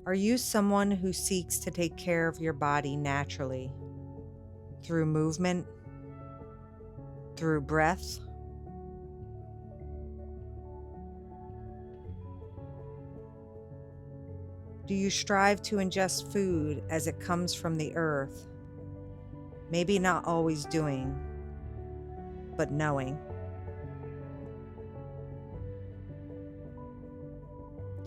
Are you someone who seeks to take care of your body naturally through movement, through breath? Do you strive to ingest food as it comes from the earth? Maybe not always doing, but knowing.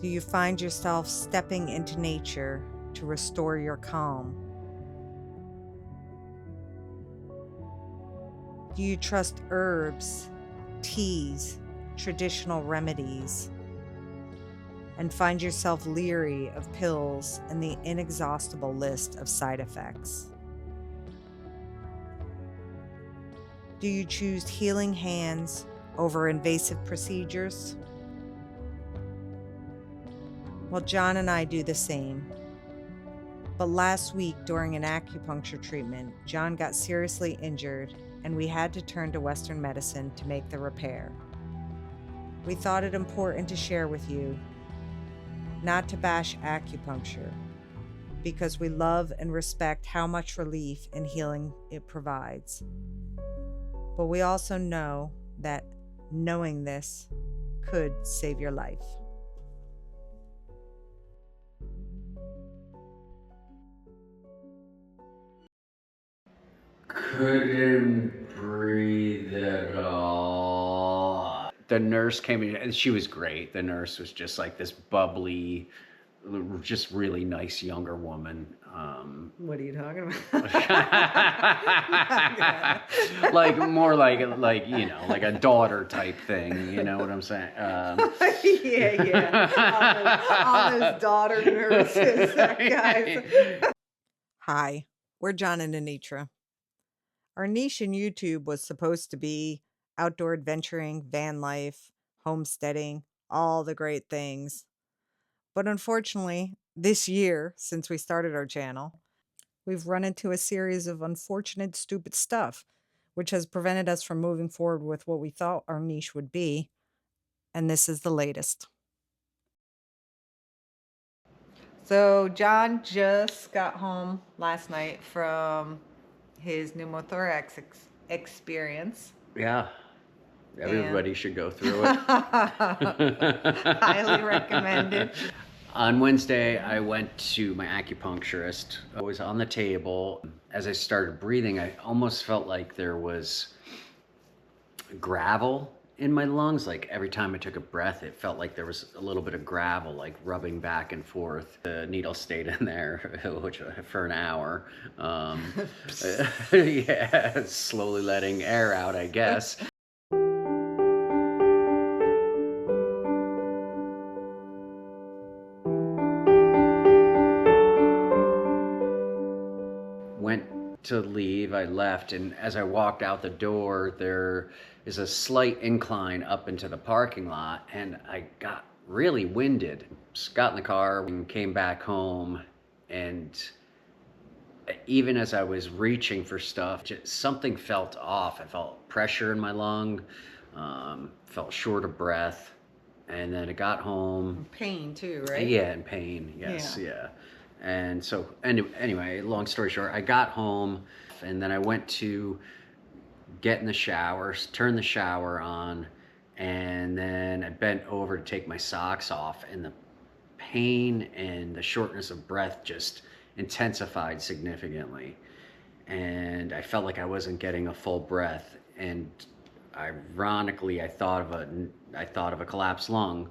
Do you find yourself stepping into nature to restore your calm? Do you trust herbs, teas, traditional remedies, and find yourself leery of pills and the inexhaustible list of side effects? Do you choose healing hands over invasive procedures? Well, John and I do the same. But last week, during an acupuncture treatment, John got seriously injured, and we had to turn to Western medicine to make the repair. We thought it important to share with you, not to bash acupuncture, because we love and respect how much relief and healing it provides. But we also know that knowing this could save your life. Couldn't breathe at all. The nurse came in and she was great. The nurse was just like this bubbly, just really nice younger woman. What are you talking about? Like more like you know, like a daughter type thing. You know what I'm saying? Yeah. All those daughter nurses, guys. Hi, we're John and Anitra. Our niche in YouTube was supposed to be outdoor adventuring, van life, homesteading, all the great things. But unfortunately, this year, since we started our channel, we've run into a series of unfortunate, stupid stuff, which has prevented us from moving forward with what we thought our niche would be. And this is the latest. So John just got home last night from his pneumothorax experience. Yeah. Everybody should go through it. Highly recommended. On Wednesday, I went to my acupuncturist. I was on the table. As I started breathing, I almost felt like there was gravel in my lungs. Like every time I took a breath, it felt like there was a little bit of gravel, like rubbing back and forth. The needle stayed in there which, for an hour. Yeah, slowly letting air out, I guess. Went to leave, I left, and as I walked out the door, there is a slight incline up into the parking lot, and I got really winded. Just got in the car and came back home, and even as I was reaching for stuff, something felt off. I felt pressure in my lung, felt short of breath, and then I got home. Pain too, right? Yeah, and pain, yes, yeah. And so, anyway, long story short, I got home, and then I went to get in the shower, turn the shower on, and then I bent over to take my socks off, and the pain and the shortness of breath just intensified significantly. And I felt like I wasn't getting a full breath, and ironically, I thought of a collapsed lung.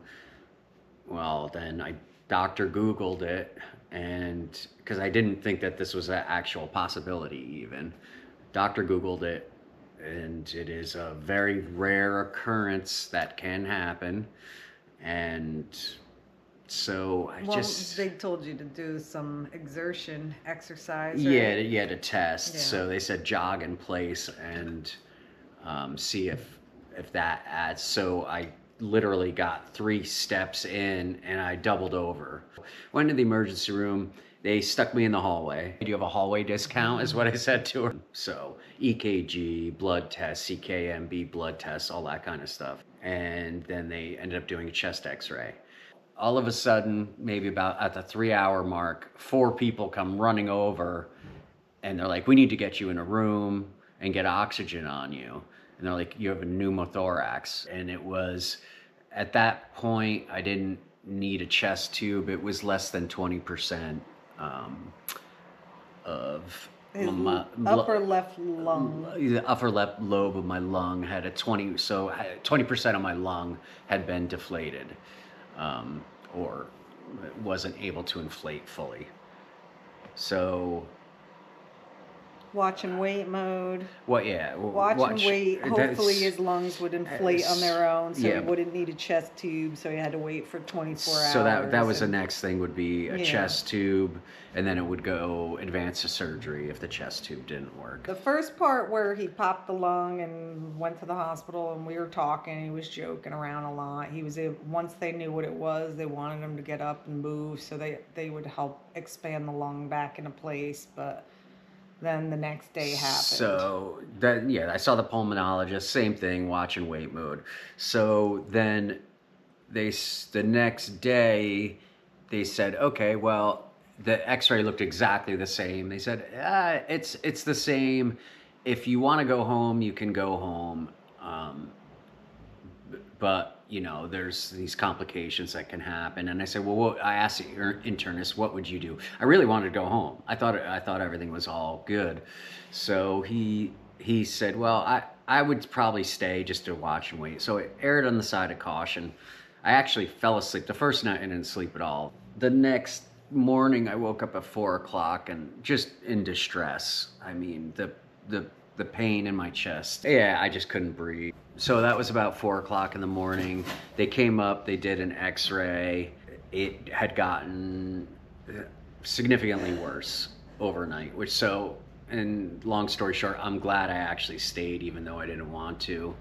Well, then I Dr. Googled it, and because I didn't think that this was an actual possibility even. Dr. Googled it, and it is a very rare occurrence that can happen. And so they told you to do some exertion exercise, right? Yeah, to test. Yeah. So they said jog in place and see if that adds. So I literally got 3 steps in and I doubled over. Went to the emergency room. They stuck me in the hallway. Do you have a hallway discount is what I said to her. So EKG, blood tests, CKMB blood tests, all that kind of stuff. And then they ended up doing a chest x-ray. all of a sudden, maybe about at the 3 hour mark, 4 people come running over and they're like, we need to get you in a room and get oxygen on you. And they're like, you have a pneumothorax. And it was, at that point, I didn't need a chest tube. It was less than 20% of my upper left lung. The upper left lobe of my lung had 20% of my lung had been deflated, or wasn't able to inflate fully. So watch and wait mode. What? Yeah. Watch and wait. Hopefully his lungs would inflate on their own, so he wouldn't need a chest tube. So he had to wait for 24 hours. So that was the next thing, would be a chest tube, and then it would go advance to surgery if the chest tube didn't work. The first part where he popped the lung and went to the hospital, and we were talking, he was joking around a lot. He was once they knew what it was, they wanted him to get up and move, so they would help expand the lung back into place, but then the next day happened. So then, I saw the pulmonologist, same thing, watch and wait mode. So then the next day they said, okay, well, the x-ray looked exactly the same. They said, it's the same. If you want to go home, you can go home. But there's these complications that can happen. And I said, well, I asked the internist, what would you do? I really wanted to go home. I thought everything was all good. So he said, well, I would probably stay just to watch and wait. So it erred on the side of caution. I actually fell asleep. The first night I didn't sleep at all. The next morning I woke up at 4 o'clock and just in distress. I mean, the pain in my chest. Yeah, I just couldn't breathe. So that was about 4 o'clock in the morning. They came up, they did an x-ray. It had gotten significantly worse overnight, and long story short, I'm glad I actually stayed even though I didn't want to.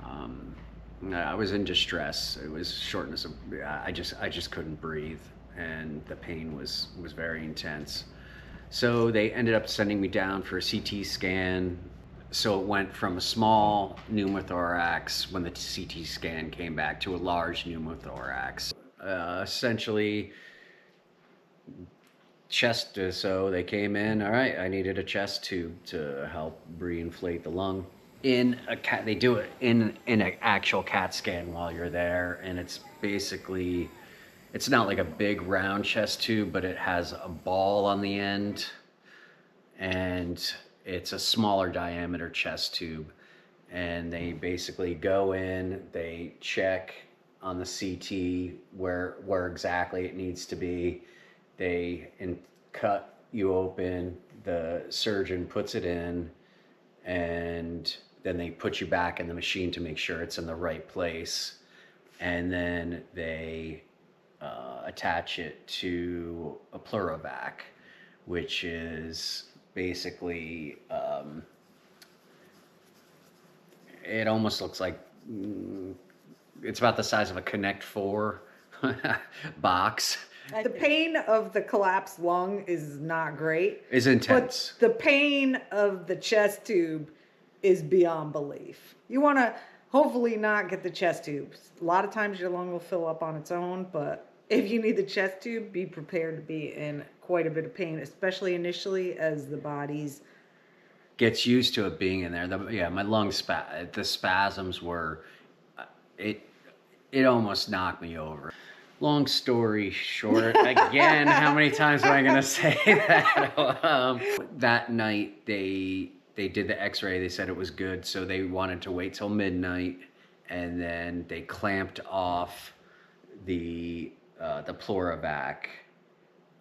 I was in distress. It was shortness of, I just couldn't breathe, and the pain was very intense. So they ended up sending me down for a CT scan. So it went from a small pneumothorax when the CT scan came back to a large pneumothorax. Essentially, chest, so they came in, all right, I needed a chest tube to help re-inflate the lung. They do it in an actual CAT scan while you're there, and it's basically, it's not like a big round chest tube, but it has a ball on the end, and it's a smaller diameter chest tube. And they basically go in, they check on the CT where exactly it needs to be. They cut you open, the surgeon puts it in, and then they put you back in the machine to make sure it's in the right place. And then they attach it to a pleurovac, which is basically, it almost looks like, it's about the size of a Connect 4 box. The pain of the collapsed lung is not great. It's intense. But the pain of the chest tube is beyond belief. You want to hopefully not get the chest tubes. A lot of times your lung will fill up on its own, but if you need the chest tube, be prepared to be in quite a bit of pain, especially initially as the body's gets used to it being in there. My lungs, the spasms were, it almost knocked me over. Long story short, again, how many times am I going to say that? That night, they did the x-ray. They said it was good, so they wanted to wait till midnight, and then they clamped off the pleurovac,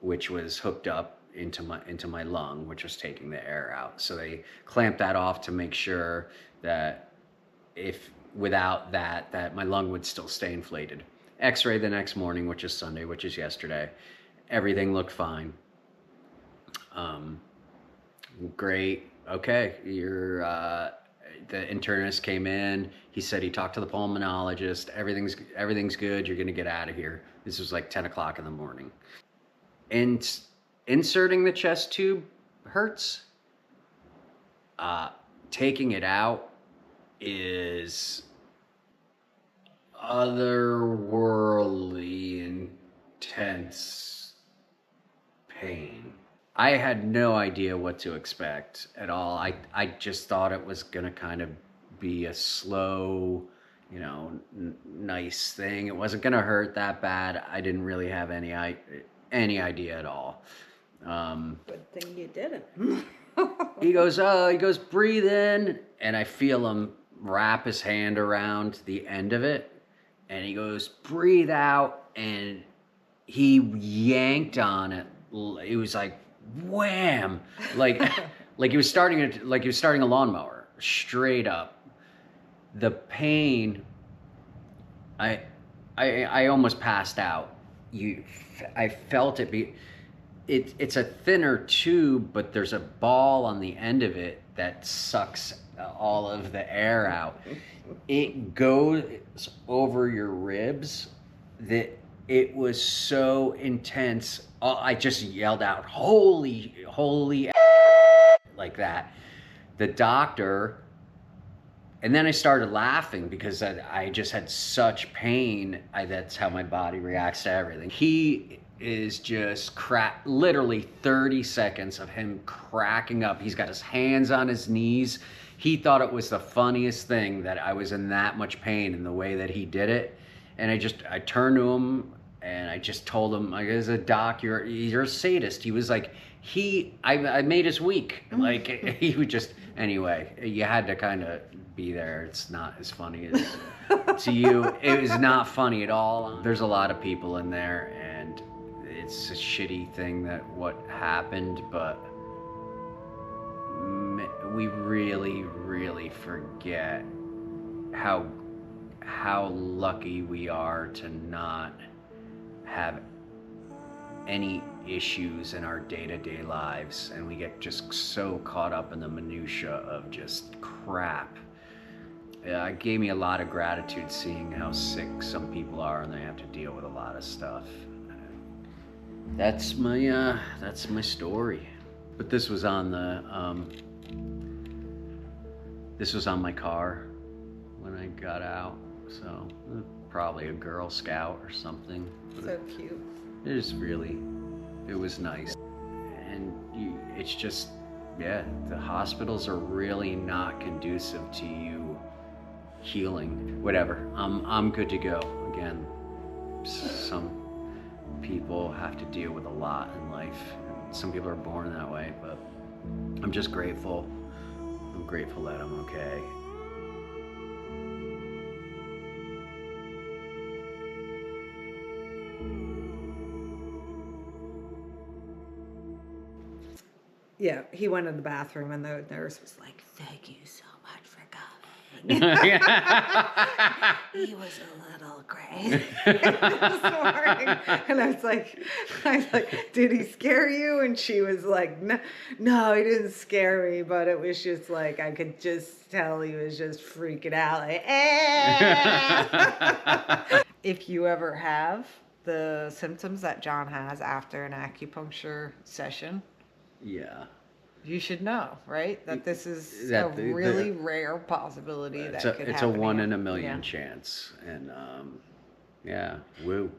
which was hooked up into my lung, which was taking the air out. So they clamped that off to make sure that if without that my lung would still stay inflated. X-ray the next morning, which is Sunday, which is yesterday. Everything looked fine. Great. Okay, the internist came in. He said he talked to the pulmonologist. Everything's good. You're gonna get out of here. This was like 10 o'clock in the morning. And inserting the chest tube hurts. Taking it out is otherworldly and intense pain. I had no idea what to expect at all. I just thought it was going to kind of be a slow, you know, nice thing. It wasn't going to hurt that bad. I didn't really have any idea at all. Good thing you didn't. He goes, breathe in. And I feel him wrap his hand around the end of it. And he goes, breathe out. And he yanked on it. It was like, wham. Like he was starting a lawnmower, straight up. The pain, I almost passed out. I felt it it's a thinner tube, but there's a ball on the end of it that sucks all of the air out. It goes over your ribs. That it was so intense. I just yelled out, holy, like that. The doctor, and then I started laughing because I just had such pain. That's how my body reacts to everything. He is just literally 30 seconds of him cracking up. He's got his hands on his knees. He thought it was the funniest thing that I was in that much pain in the way that he did it. And I turned to him and I just told him, like, as a doc, you're a sadist. He was like, I made his week. Like, he would just, anyway, you had to kind of be there. It's not as funny as to you. It was not funny at all. There's a lot of people in there, and it's a shitty thing that what happened, but we really, really forget how lucky we are to not have any issues in our day-to-day lives, and we get just so caught up in the minutia of just crap. It gave me a lot of gratitude seeing how sick some people are and they have to deal with a lot of stuff. That's my story. But this was on my car when I got out, so probably a Girl Scout or something. So cute. It was nice. And it's just, yeah, the hospitals are really not conducive to you healing. Whatever, I'm good to go. Again, some people have to deal with a lot in life. Some people are born that way, but I'm just grateful. I'm grateful that I'm okay. Yeah, he went in the bathroom and the nurse was like, thank you so much for coming. He was a little crazy this morning. And I was like, did he scare you? And she was like, no, he didn't scare me, but it was just like, I could just tell he was just freaking out. Like, If you ever have the symptoms that John has after an acupuncture session, Yeah. you should know, right? That this is a really rare possibility that could happen. It's a 1 in a million chance. And yeah, woo.